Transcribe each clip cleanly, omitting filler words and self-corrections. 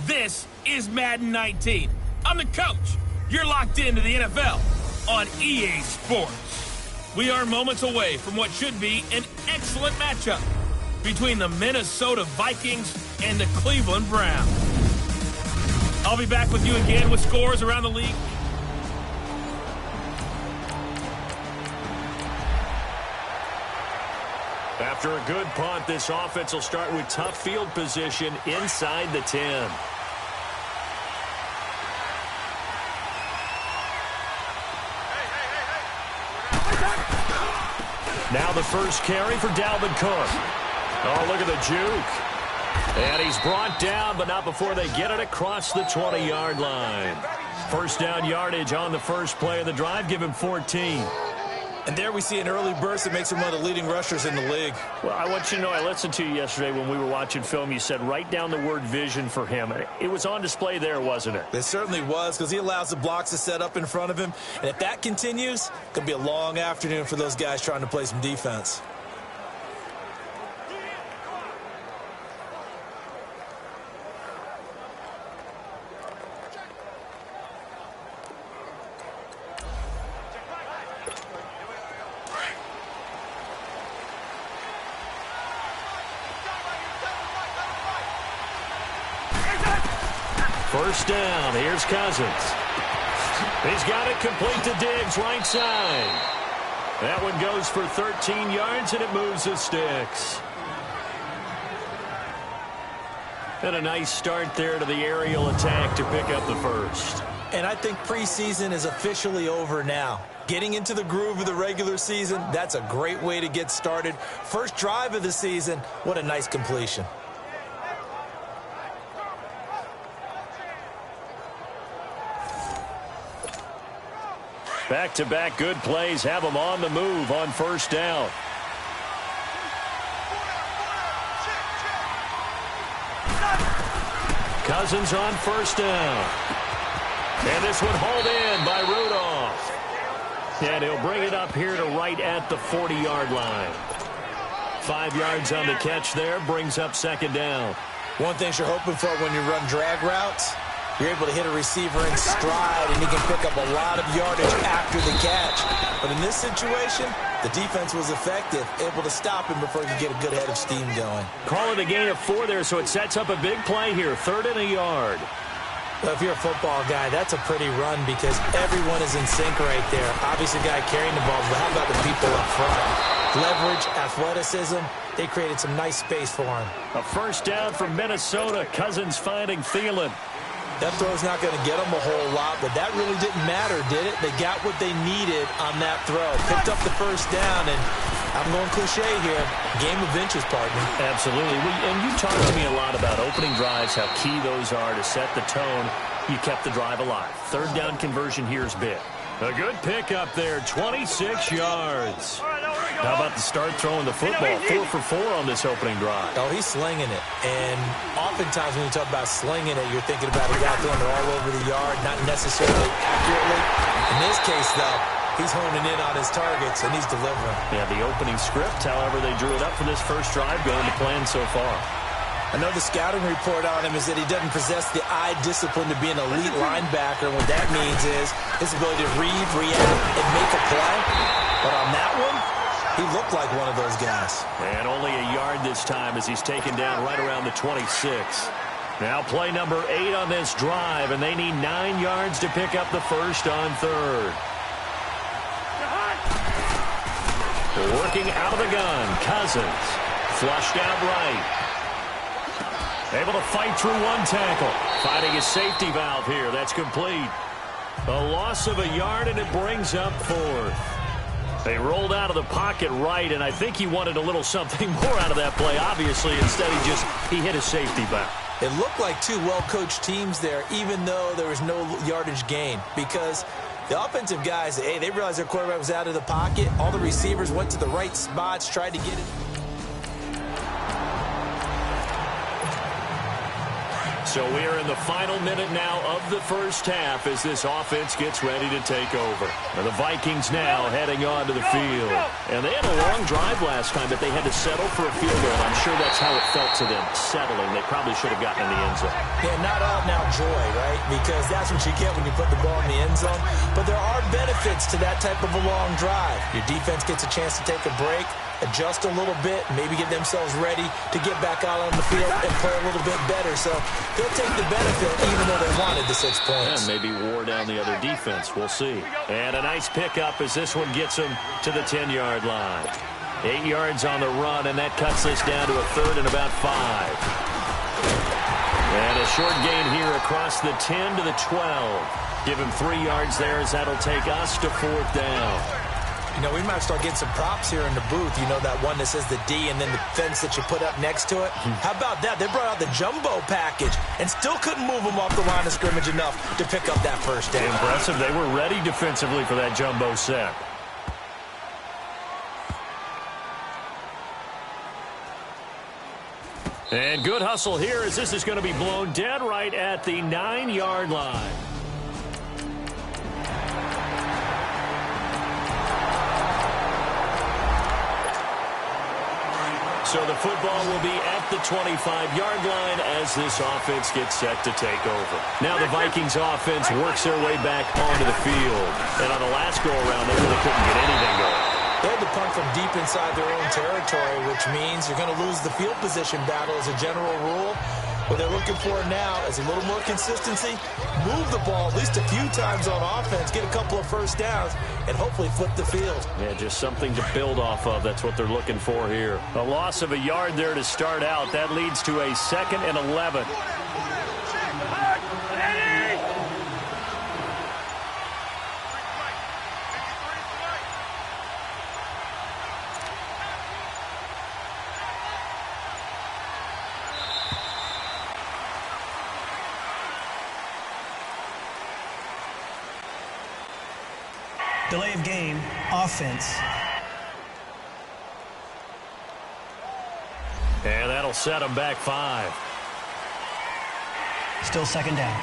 This is Madden 19. I'm the coach. You're locked into the NFL on EA Sports. We are moments away from what should be an excellent matchup between the Minnesota Vikings and the Cleveland Browns. I'll be back with you again with scores around the league. After a good punt, this offense will start with tough field position inside the 10. Now the first carry for Dalvin Cook. Oh, look at the juke. And he's brought down, but not before they get it across the 20-yard line. First down yardage on the first play of the drive. Give him 14. And there we see an early burst that makes him one of the leading rushers in the league. Well, I want you to know, I listened to you yesterday when we were watching film. You said write down the word vision for him. It was on display there, wasn't it? It certainly was, because he allows the blocks to set up in front of him. And if that continues, it's going to be a long afternoon for those guys trying to play some defense. First down, here's Cousins. He's got it complete to Diggs, right side. That one goes for 13 yards, and it moves the sticks. And a nice start there to the aerial attack to pick up the first. And I think preseason is officially over now. Getting into the groove of the regular season, that's a great way to get started. First drive of the season, what a nice completion. Back-to-back good plays have them on the move on first down. Cousins on first down. And this one hauled in by Rudolph. And he'll bring it up here to right at the 40-yard line. 5 yards on the catch there, brings up second down. One thing you're hoping for when you run drag routes, you're able to hit a receiver in stride, and he can pick up a lot of yardage after the catch. But in this situation, the defense was effective, able to stop him before he could get a good head of steam going. Call it a gain of 4 there, so it sets up a big play here, 3rd and a yard. Well, if you're a football guy, that's a pretty run because everyone is in sync right there. Obviously, the guy carrying the ball, but how about the people up front? Leverage, athleticism, they created some nice space for him. A first down from Minnesota. Cousins finding Thielen. That throw's not going to get them a whole lot, but that really didn't matter, did it? They got what they needed on that throw. Picked up the first down, and I'm going cliche here. Game of inches, partner. Absolutely. And you talked to me a lot about opening drives, how key those are to set the tone. You kept the drive alive. 3rd down conversion here is big. A good pickup there, 26 yards. How about the start throwing the football? 4 for 4 on this opening drive. Oh, he's slinging it. And oftentimes when you talk about slinging it, you're thinking about a guy throwing it all over the yard, not necessarily accurately. In this case, though, he's honing in on his targets, and he's delivering. Yeah, the opening script, however, they drew it up for this first drive going to plan so far. I know the scouting report on him is that he doesn't possess the eye discipline to be an elite linebacker. And what that means is his ability to read, react, and make a play. But on that one, he looked like one of those guys. And only a yard this time as he's taken down right around the 26. Now play number 8 on this drive, and they need 9 yards to pick up the first on 3rd. Working out of the gun, Cousins. Flushed out right. Able to fight through one tackle. Finding his safety valve here. That's complete. A loss of a yard, and it brings up 4th. They rolled out of the pocket right, and I think he wanted a little something more out of that play, obviously. Instead, he hit his safety valve. It looked like 2 well-coached teams there, even though there was no yardage gain. Because the offensive guys, hey, they realized their quarterback was out of the pocket. All the receivers went to the right spots, tried to get it. So we are in the final minute now of the first half as this offense gets ready to take over. And the Vikings now heading on to the field. And they had a long drive last time, but they had to settle for a field goal. I'm sure that's how it felt to them, settling. They probably should have gotten in the end zone. Yeah, not all now joy, right? Because that's what you get when you put the ball in the end zone. But there are benefits to that type of a long drive. Your defense gets a chance to take a break, adjust a little bit, maybe get themselves ready to get back out on the field and play a little bit better. So they'll take the benefit even though they wanted the 6 points. And maybe wore down the other defense. We'll see. And a nice pickup as this one gets them to the 10-yard line. 8 yards on the run, and that cuts this down to a third and about 5. And a short gain here across the 10 to the 12. Give him 3 yards there as that'll take us to 4th down. You know, we might start getting some props here in the booth. You know, that one that says the D and then the fence that you put up next to it. How about that? They brought out the jumbo package and still couldn't move them off the line of scrimmage enough to pick up that first down. Impressive. They were ready defensively for that jumbo set. And good hustle here as this is going to be blown dead right at the 9-yard line. So the football will be at the 25-yard line as this offense gets set to take over. Now the Vikings offense works their way back onto the field. And on the last go-around, they really couldn't get anything going. They had to punt from deep inside their own territory, which means you're going to lose the field position battle as a general rule. What they're looking for now is a little more consistency, move the ball at least a few times on offense, get a couple of first downs, and hopefully flip the field. Yeah, just something to build off of. That's what they're looking for here. A loss of a yard there to start out. That leads to a 2nd and 11. Delay of game, offense. And that'll set them back 5. Still 2nd down.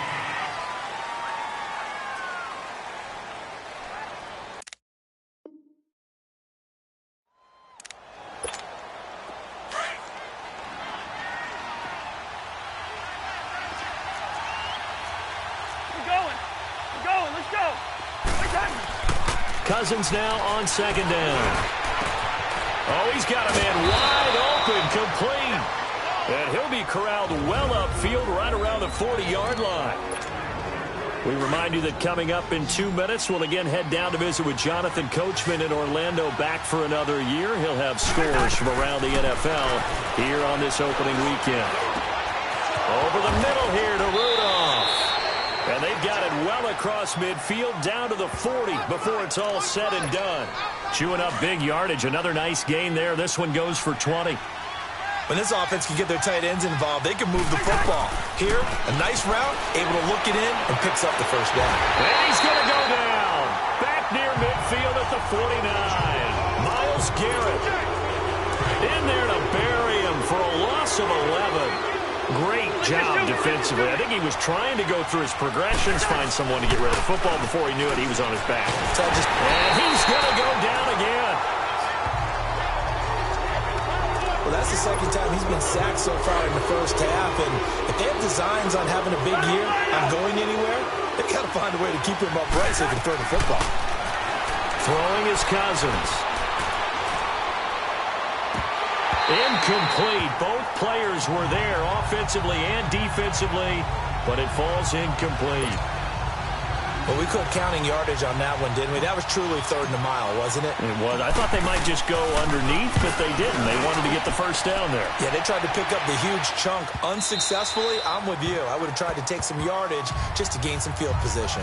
We're going. Let's go. Cousins now on 2nd down. Oh, he's got a man wide open, complete. And he'll be corralled well upfield right around the 40-yard line. We remind you that coming up in 2 minutes, we'll again head down to visit with Jonathan Coachman in Orlando, back for another year. He'll have scores from around the NFL here on this opening weekend. Over the middle here to Rudolph. And they've got it well across midfield down to the 40 before it's all said and done. Chewing up big yardage. Another nice gain there. This one goes for 20. When this offense can get their tight ends involved, they can move the football. Here, a nice route, able to look it in, and picks up the first down. And he's going to go down. Back near midfield at the 49. Myles Garrett in there to bury him for a loss of 11. Great job defensively. I think he was trying to go through his progressions, find someone to get rid of the football. Before he knew it, he was on his back. And he's going to go down again. Well, that's the 2nd time he's been sacked so far in the first half. And if they have designs on having a big year, on going anywhere, they've got to find a way to keep him upright so they can throw the football. Throwing his Cousins. Incomplete. Both players were there offensively and defensively, but it falls incomplete. Well, we quit counting yardage on that one, didn't we? That was truly 3rd and a mile, wasn't it? It was. I thought they might just go underneath, but they didn't. They wanted to get the first down there. Yeah, they tried to pick up the huge chunk unsuccessfully. I'm with you. I would have tried to take some yardage just to gain some field position.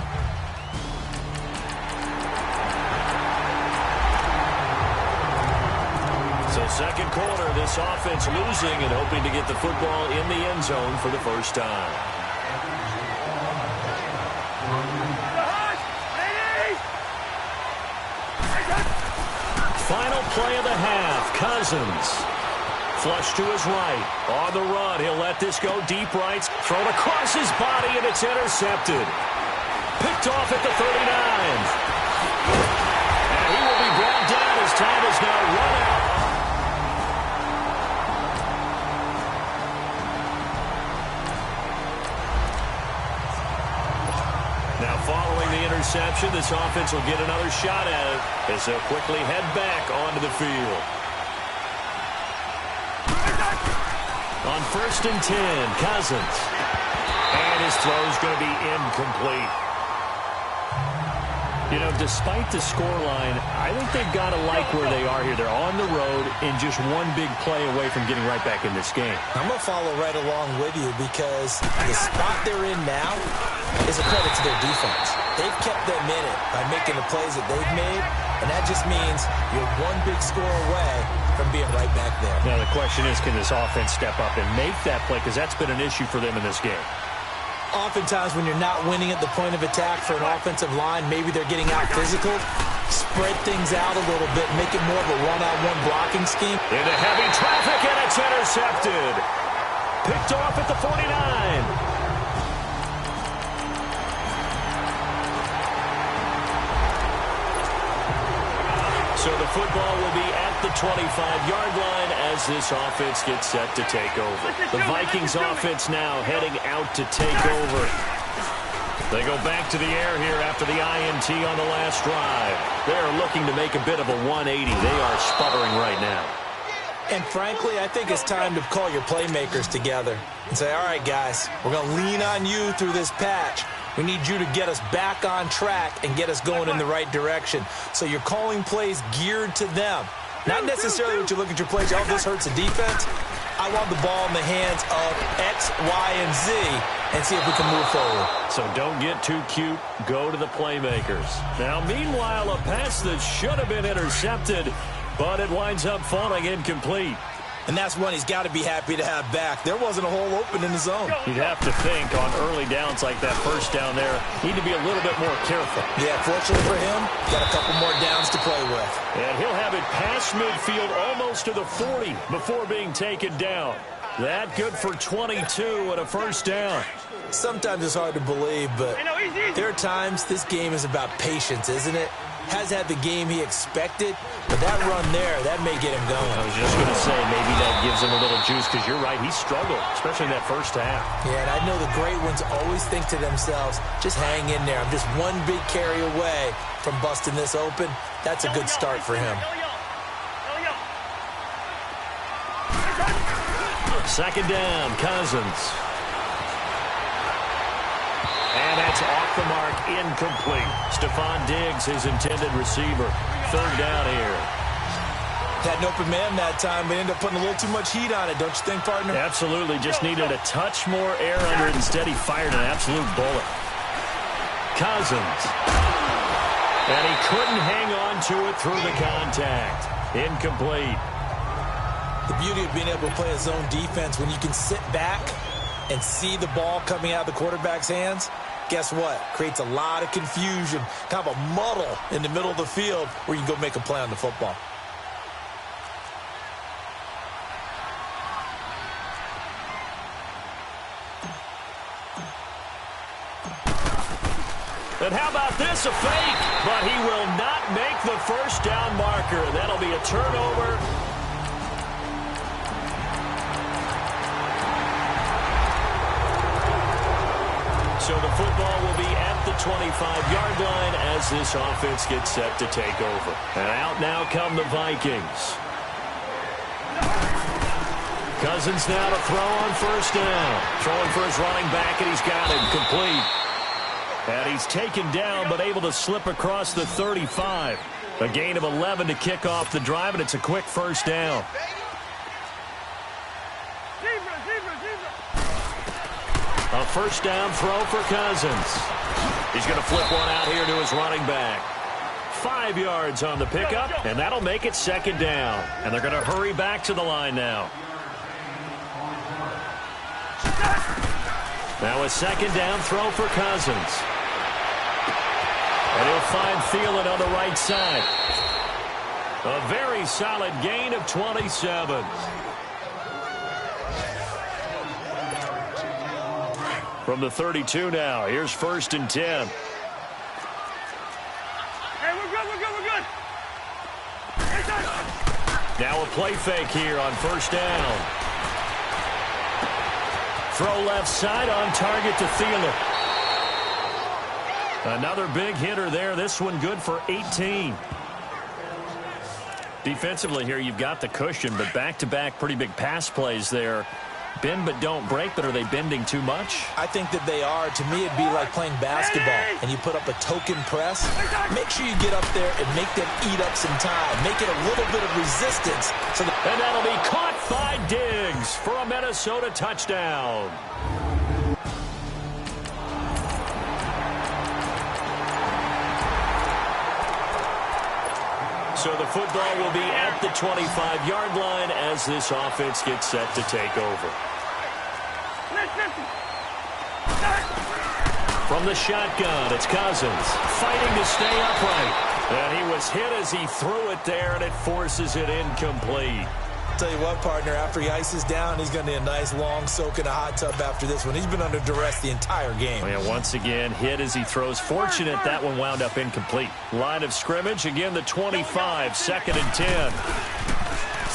So 2nd quarter, this offense losing and hoping to get the football in the end zone for the first time. Final play of the half. Cousins Flush to his right. On the run, he'll let this go deep right. Thrown across his body, and it's intercepted. Picked off at the 39. And he will be brought down as time is now run out. Now following the interception, this offense will get another shot at it as they'll quickly head back onto the field. On 1st and 10, Cousins. And his throw's going to be incomplete. You know, despite the scoreline, I think they've got to like where they are here. They're on the road and just one big play away from getting right back in this game. I'm going to follow right along with you because the spot they're in now is a credit to their defense. They've kept them in it by making the plays that they've made, and that just means you're one big score away from being right back there. Now the question is, can this offense step up and make that play? Because that's been an issue for them in this game. Oftentimes when you're not winning at the point of attack for an offensive line, maybe they're getting out physical. Spread things out a little bit, make it more of a one-on-one blocking scheme. Into heavy traffic, and it's intercepted. Picked off at the 49. So the football will be at the 25-yard line as this offense gets set to take over. The Vikings offense now heading out to take over. They go back to the air here after the INT on the last drive. They're looking to make a bit of a 180. They are sputtering right now. And frankly, I think it's time to call your playmakers together and say, all right, guys, we're going to lean on you through this patch. We need you to get us back on track and get us going in the right direction. So you're calling plays geared to them. Not necessarily what you look at your plays, oh, this hurts the defense. I want the ball in the hands of X, Y, and Z and see if we can move forward. So don't get too cute. Go to the playmakers. Now, meanwhile, a pass that should have been intercepted, but it winds up falling incomplete. And that's one he's got to be happy to have back. There wasn't a hole open in the zone. You'd have to think on early downs like that first down there, need to be a little bit more careful. Yeah, fortunately for him, got a couple more downs to play with. And he'll have it past midfield almost to the 40 before being taken down. That good for 22 and a first down. Sometimes it's hard to believe, but there are times this game is about patience, isn't it? Has had the game he expected, but that run there, that may get him going. I was just going to say, maybe that gives him a little juice, because you're right, he struggled, especially in that first half. Yeah, and I know the great ones always think to themselves, just hang in there. I'm just one big carry away from busting this open. That's a good start for him. Second down, Cousins. And that's off the mark, incomplete. Stephon Diggs, his intended receiver. Third down here. Had an open man that time, but ended up putting a little too much heat on it, don't you think, partner? Absolutely. Just needed a touch more air under it. Instead, he fired an absolute bullet. Cousins. And he couldn't hang on to it through the contact. Incomplete. The beauty of being able to play a zone defense when you can sit back and see the ball coming out of the quarterback's hands, guess what? Creates a lot of confusion, kind of a muddle in the middle of the field where you can go make a play on the football. And how about this? A fake, but he will not make the first down marker. That'll be a turnover. So the football will be at the 25-yard line as this offense gets set to take over. And out now come the Vikings. Cousins now to throw on first down. Throwing for his running back, and he's got him complete. And he's taken down, but able to slip across the 35. A gain of 11 to kick off the drive, and it's a quick first down. A first down throw for Cousins. He's going to flip one out here to his running back. 5 yards on the pickup, and that'll make it second down. And they're going to hurry back to the line now. Now a second down throw for Cousins. And he'll find Thielen on the right side. A very solid gain of 27. From the 32 now, here's 1st and 10. Hey, we're good. Now a play fake here on 1st down. Throw left side on target to Thielen. Another big hitter there. This one good for 18. Defensively here, you've got the cushion, but back-to-back pretty big pass plays there. Bend but don't break, but are they bending too much? I think that they are. To me, it'd be like playing basketball, and you put up a token press. Make sure you get up there and make them eat up some time. Make it a little bit of resistance. And that'll be caught by Diggs for a Minnesota touchdown. So the football will be at the 25-yard line as this offense gets set to take over. From the shotgun, it's Cousins fighting to stay upright. And he was hit as he threw it there, and it forces it incomplete. Tell you what, partner, after he ices down, he's going to need a nice long soak in a hot tub after this one. He's been under duress the entire game. And once again, hit as he throws. Fortunate that one wound up incomplete. Line of scrimmage, again the 25, 2nd and 10.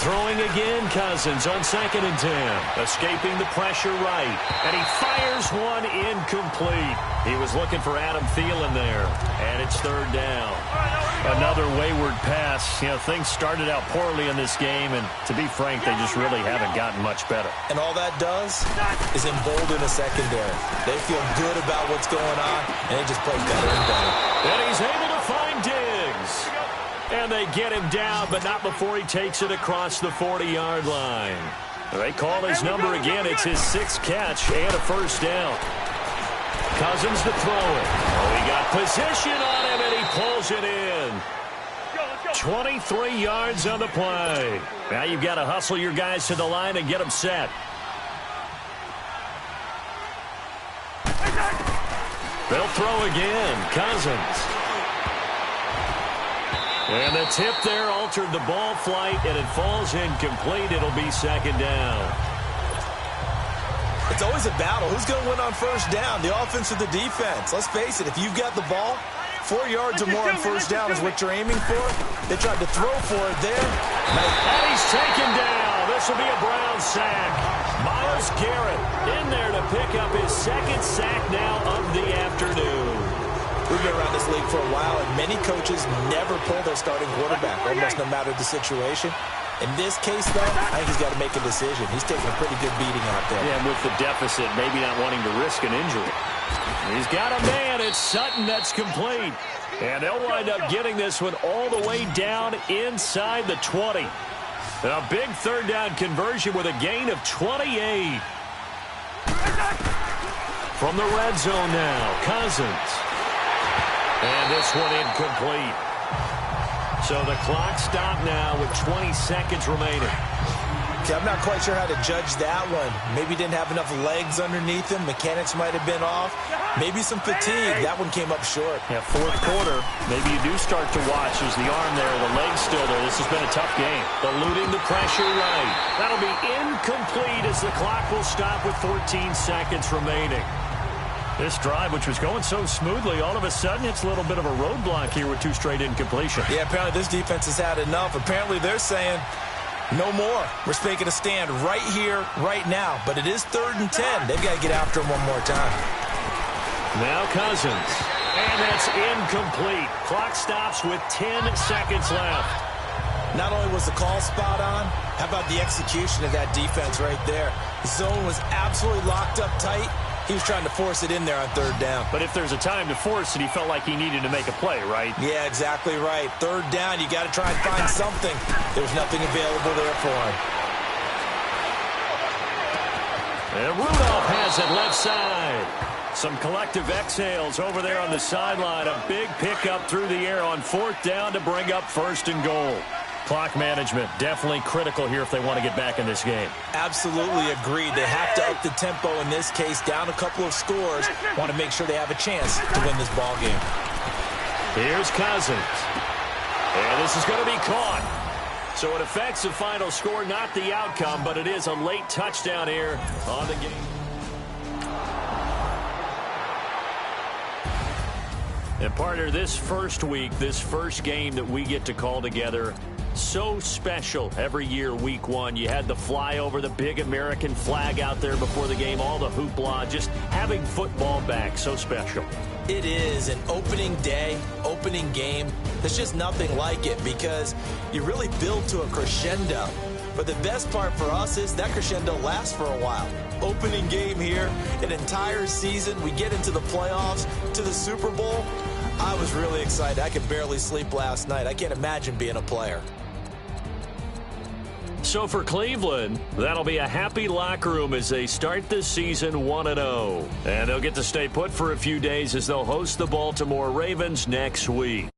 Throwing again, Cousins on 2nd and 10. Escaping the pressure right. And he fires one incomplete. He was looking for Adam Thielen there. And it's 3rd down. Another wayward pass. You know, things started out poorly in this game, and to be frank, they just really haven't gotten much better. And all that does is embolden a secondary. They feel good about what's going on, and they just play better and better. And he's able to find Diggs. And they get him down, but not before he takes it across the 40-yard line. They call his number again. It's his 6th catch and a 1st down. Cousins to throw it. Oh, he got position on him, and he pulls it in. 23 yards on the play. Now you've got to hustle your guys to the line and get them set. They'll throw again. Cousins. And the tip there altered the ball flight, and it falls incomplete. It'll be 2nd down. It's always a battle. Who's going to win on 1st down, the offense or the defense? Let's face it, if you've got the ball, 4 yards or more on 1st down is what you're aiming for. They tried to throw for it there. And he's taken down. This will be a Brown sack. Myles Garrett in there to pick up his 2nd sack now of the afternoon. We've been around this league for a while, and many coaches never pull their starting quarterback, almost no matter the situation. In this case, though, I think he's got to make a decision. He's taking a pretty good beating out there. Yeah, and with the deficit, maybe not wanting to risk an injury. He's got a man. It's Sutton that's complete. And they'll wind up getting this one all the way down inside the 20. A big 3rd down conversion with a gain of 28. From the red zone now, Cousins. And this one incomplete. So the clock stopped now with 20 seconds remaining. See, I'm not quite sure how to judge that one. Maybe didn't have enough legs underneath him. Mechanics might have been off. Maybe some fatigue. That one came up short. Yeah, 4th quarter. Maybe you do start to watch as the arm there, the leg's still there. This has been a tough game. Eluding the pressure right. That'll be incomplete as the clock will stop with 14 seconds remaining. This drive, which was going so smoothly, all of a sudden it's a little bit of a roadblock here with 2 straight incompletions. Yeah, apparently this defense has had enough. Apparently they're saying, no more. We're making a stand right here, right now. But it is 3rd and 10. They've got to get after him one more time. Now Cousins. And that's incomplete. Clock stops with 10 seconds left. Not only was the call spot on, how about the execution of that defense right there? The zone was absolutely locked up tight. He was trying to force it in there on 3rd down. But if there's a time to force it, he felt like he needed to make a play, right? Yeah, exactly right. 3rd down, you got to try and find something. There was nothing available there for him. And Rudolph has it left side. Some collective exhales over there on the sideline. A big pickup through the air on 4th down to bring up 1st and goal. Clock management definitely critical here if they want to get back in this game. Absolutely agreed. They have to up the tempo in this case, down a couple of scores. Want to make sure they have a chance to win this ball game. Here's Cousins. And this is going to be caught. So it affects the final score, not the outcome, but it is a late touchdown here on the game. And partner, this first week, this first game that we get to call together, so special every year, week one. You had the flyover, the big American flag out there before the game, all the hoopla, just having football back, so special. It is an opening day, opening game. There's just nothing like it because you really build to a crescendo. But the best part for us is that crescendo lasts for a while. Opening game here, an entire season. We get into the playoffs, to the Super Bowl. I was really excited. I could barely sleep last night. I can't imagine being a player. So for Cleveland, that'll be a happy locker room as they start this season 1-0. And they'll get to stay put for a few days as they'll host the Baltimore Ravens next week.